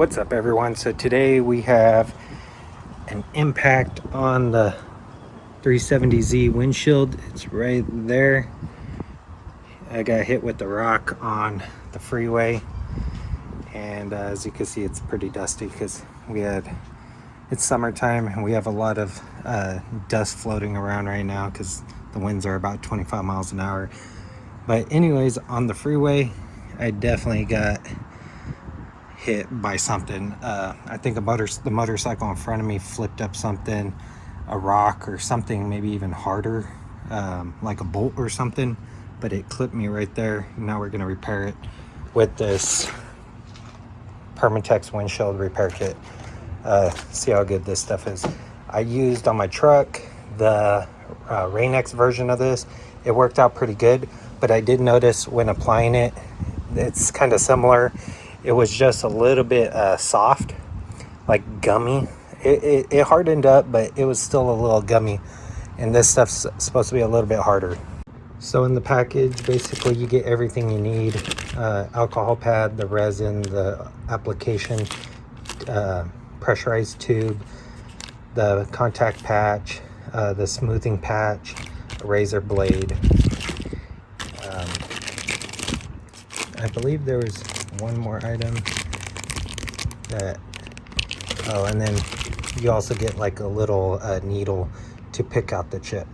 What's up, everyone? So today we have an impact on the 370Z windshield. It's right there. I got hit with the rock on the freeway, and as you can see, it's pretty dusty because it's summertime and we have a lot of dust floating around right now because the winds are about 25 miles an hour. But anyways, on the freeway, I definitely got hit by something. I think the motorcycle in front of me flipped up something, a rock or something, maybe even harder, like a bolt or something, but it clipped me right there. Now we're going to repair it with this Permatex windshield repair kit. See how good this stuff is. I used on my truck the Rain-X version of this. It worked out pretty good, but I did notice when applying it, it's kind of similar. It was just a little bit soft, like gummy. It hardened up, but it was still a little gummy. And this stuff's supposed to be a little bit harder. So in the package, basically you get everything you need. Alcohol pad, the resin, the application, pressurized tube, the contact patch, the smoothing patch, a razor blade. I believe there was one more item and then you also get like a little needle to pick out the chip.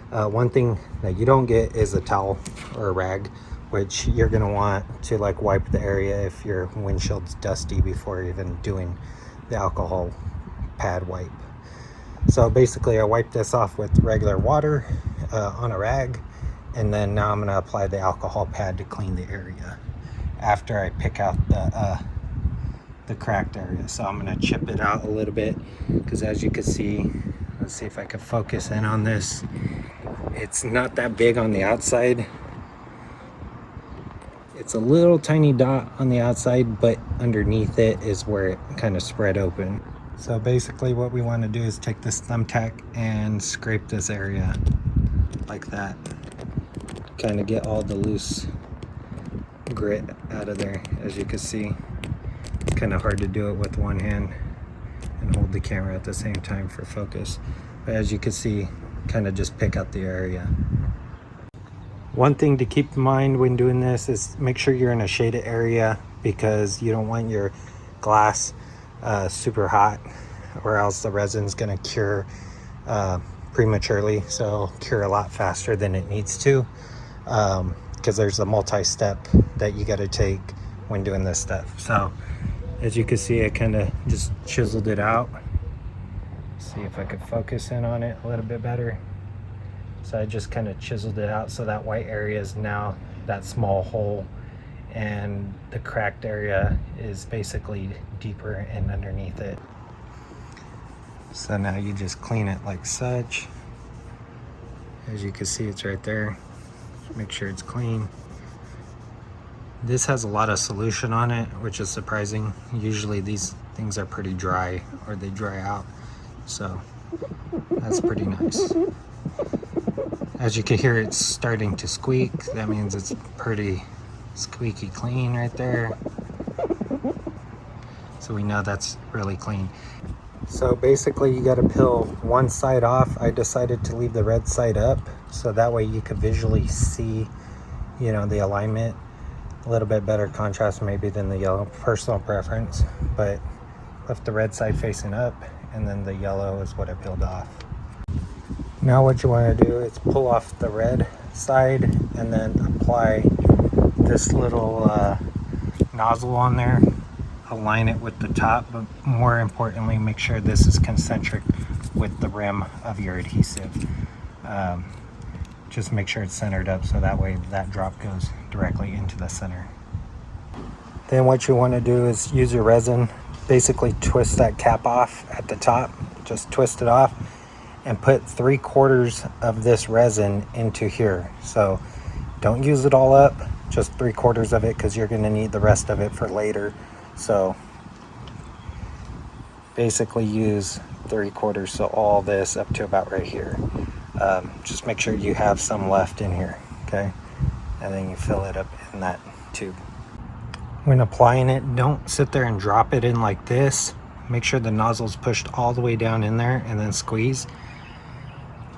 One thing that you don't get is a towel or a rag, which you're going to want to like wipe the area if your windshield's dusty before even doing the alcohol pad wipe. So basically I wiped this off with regular water on a rag, and then now I'm going to apply the alcohol pad to clean the area after I pick out the cracked area. So I'm going to chip it out a little bit because, as you can see, let's see if I can focus in on this. It's not that big on the outside. It's a little tiny dot on the outside, but underneath it is where it kind of spread open. So basically what we want to do is take this thumbtack and scrape this area like that. Kind of get all the loose grit out of there. As you can see, it's kind of hard to do it with one hand and hold the camera at the same time for focus, but as you can see, kind of just pick out the area. One thing to keep in mind when doing this is make sure you're in a shaded area, because you don't want your glass super hot, or else the resin's going to cure prematurely. So it'll cure a lot faster than it needs to, because there's a multi-step that you got to take when doing this stuff. So as you can see, I kind of just chiseled it out. See if I could focus in on it a little bit better. So I just kind of chiseled it out so that white area is now that small hole, and the cracked area is basically deeper and underneath it. So now you just clean it like such. As you can see, it's right there. Make sure it's clean. This has a lot of solution on it, which is surprising. Usually these things are pretty dry, or they dry out. So that's pretty nice. As you can hear, it's starting to squeak. That means it's pretty squeaky clean right there. So we know that's really clean. So basically you got to peel one side off. I decided to leave the red side up, so that way you could visually see, the alignment. A little bit better contrast maybe than the yellow, personal preference, but left the red side facing up, and then the yellow is what I peeled off. Now what you want to do is pull off the red side and then apply this little nozzle on there. Align it with the top, but more importantly, make sure this is concentric with the rim of your adhesive. Just make sure it's centered up, so that way that drop goes directly into the center. Then what you want to do is use your resin, basically twist that cap off at the top, just twist it off, and put 3/4 of this resin into here. So don't use it all up, just 3/4 of it, because you're going to need the rest of it for later. So basically use 3/4, so all this up to about right here. Just make sure you have some left in here, okay? And then you fill it up in that tube. When applying it, don't sit there and drop it in like this. Make sure the nozzle's pushed all the way down in there and then squeeze.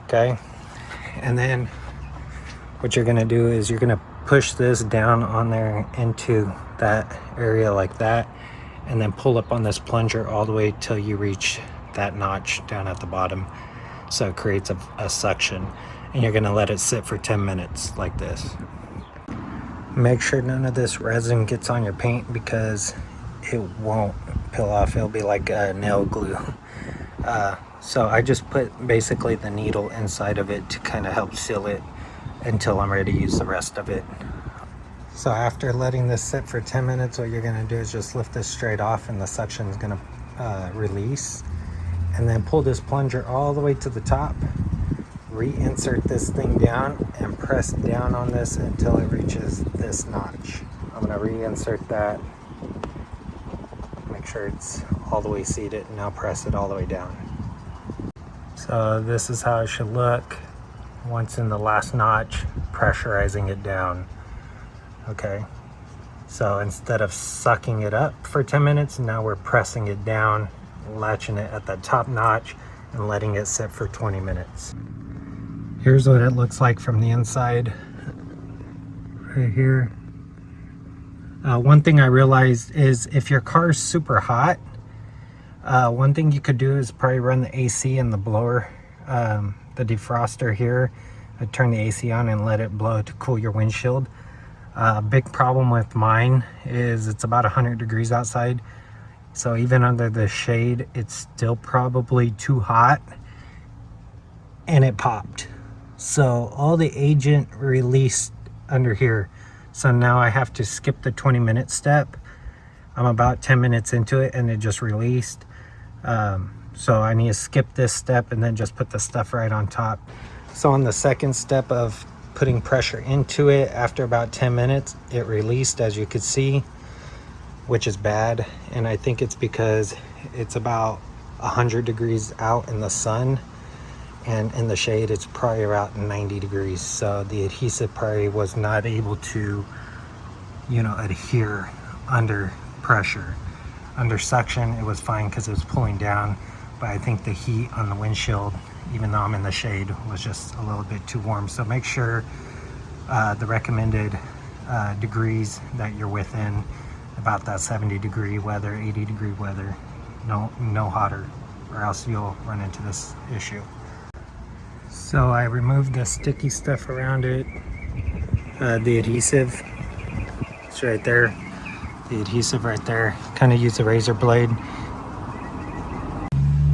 Okay, and then what you're gonna do is you're gonna push this down on there into that area like that, and then pull up on this plunger all the way till you reach that notch down at the bottom, so it creates a suction, and you're gonna let it sit for 10 minutes like this. Make sure none of this resin gets on your paint because it won't peel off. It'll be like nail glue. So I just put basically the needle inside of it to kind of help seal it until I'm ready to use the rest of it. So after letting this sit for 10 minutes, what you're gonna do is just lift this straight off and the suction is gonna release. And then pull this plunger all the way to the top, reinsert this thing down and press down on this until it reaches this notch. I'm gonna reinsert that, make sure it's all the way seated, and now press it all the way down. So this is how it should look once in the last notch, pressurizing it down. Okay, so instead of sucking it up for 10 minutes, now we're pressing it down, latching it at the top notch and letting it sit for 20 minutes. Here's what it looks like from the inside right here. One thing I realized is if your car is super hot, one thing you could do is probably run the AC and the blower, the defroster here. Turn the AC on and let it blow to cool your windshield. Big problem with mine is it's about 100 degrees outside, so even under the shade it's still probably too hot, and it popped. So all the agent released under here, so now I have to skip the 20-minute step. I'm about 10 minutes into it and it just released. So I need to skip this step and then just put the stuff right on top. So on the second step of putting pressure into it, after about 10 minutes it released, as you could see, which is bad. And I think it's because it's about 100 degrees out in the sun, and in the shade it's probably about 90 degrees, so the adhesive probably was not able to, you know, adhere under pressure. Under suction it was fine because it was pulling down, but I think the heat on the windshield, even though I'm in the shade, was just a little bit too warm. So make sure the recommended degrees that you're within, about that 70 degree weather, 80 degree weather, no hotter, or else you'll run into this issue. So I removed the sticky stuff around it, the adhesive, it's right there, the adhesive right there. Kind of use a razor blade.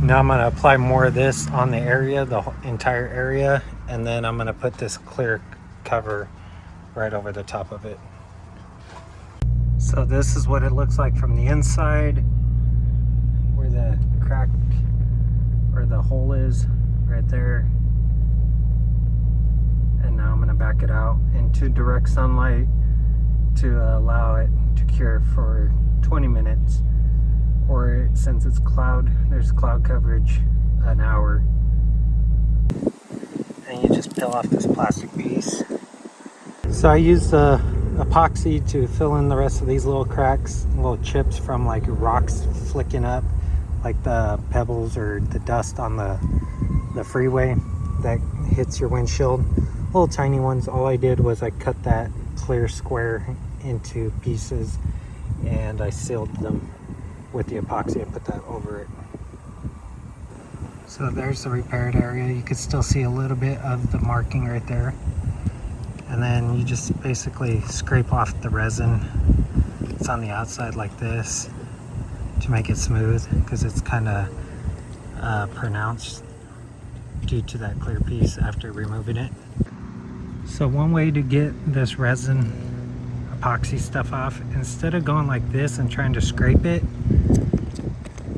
Now I'm going to apply more of this on the area, the entire area, and then I'm going to put this clear cover right over the top of it. So this is what it looks like from the inside, where the crack or the hole is right there. And now I'm going to back it out into direct sunlight to allow it to cure for 20 minutes, or since it's there's cloud coverage, an hour. And you just peel off this plastic piece. So I used the epoxy to fill in the rest of these little cracks, little chips from like rocks flicking up, like the pebbles or the dust on the freeway that hits your windshield. Little tiny ones. All I did was I cut that clear square into pieces and I sealed them with the epoxy. I put that over it. So there's the repaired area. You can still see a little bit of the marking right there. And then you just basically scrape off the resin. It's on the outside like this to make it smooth, because it's kind of pronounced due to that clear piece after removing it. So one way to get this resin epoxy stuff off, instead of going like this and trying to scrape it,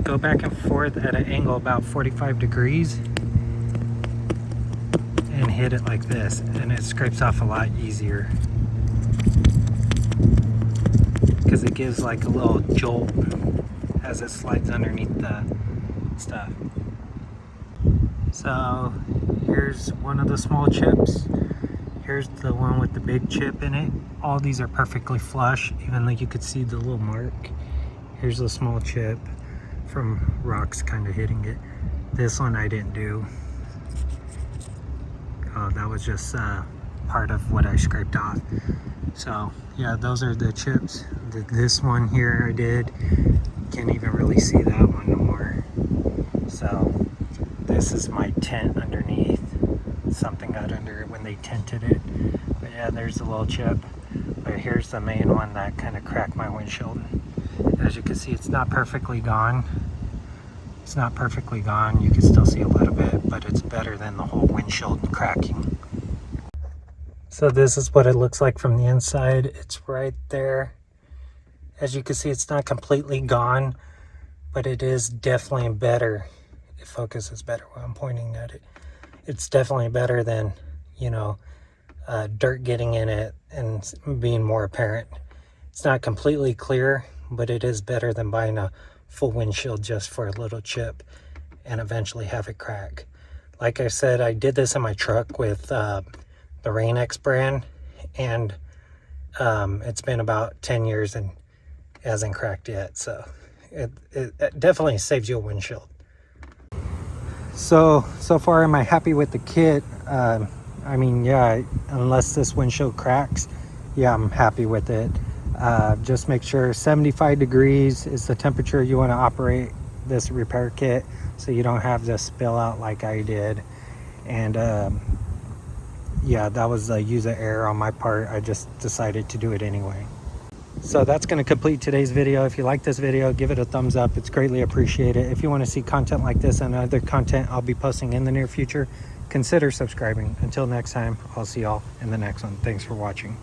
go back and forth at an angle about 45 degrees and hit it like this, and it scrapes off a lot easier because it gives like a little jolt as it slides underneath the stuff. So here's one of the small chips. Here's the one with the big chip in it. All these are perfectly flush, even though you could see the little mark. Here's a small chip from rocks kind of hitting it. This one I didn't do. That was just part of what I scraped off. So yeah, those are the chips. This one here I did. Can't even really see that one no more. So this is my tent underneath. Something got under it when they tinted it. But yeah, there's a little chip. But here's the main one that kind of cracked my windshield. As you can see, it's not perfectly gone. It's not perfectly gone. You can still see a little bit, but it's better than the whole windshield cracking. So this is what it looks like from the inside. It's right there. As you can see, it's not completely gone, but it is definitely better. It focuses better while I'm pointing at it. It's definitely better than, you know, dirt getting in it and being more apparent. It's not completely clear, but it is better than buying a full windshield just for a little chip and eventually have it crack. Like I said, I did this in my truck with the Rain-X brand, and it's been about 10 years and it hasn't cracked yet. So it definitely saves you a windshield. So far, am I happy with the kit? I mean, yeah, unless this windshield cracks, yeah, I'm happy with it. Just make sure 75 degrees is the temperature you want to operate this repair kit, so you don't have this spill out like I did. And yeah, that was a user error on my part. I just decided to do it anyway. So that's going to complete today's video. If you like this video, give it a thumbs up. It's greatly appreciated. If you want to see content like this and other content I'll be posting in the near future, consider subscribing. Until next time, I'll see y'all in the next one. Thanks for watching.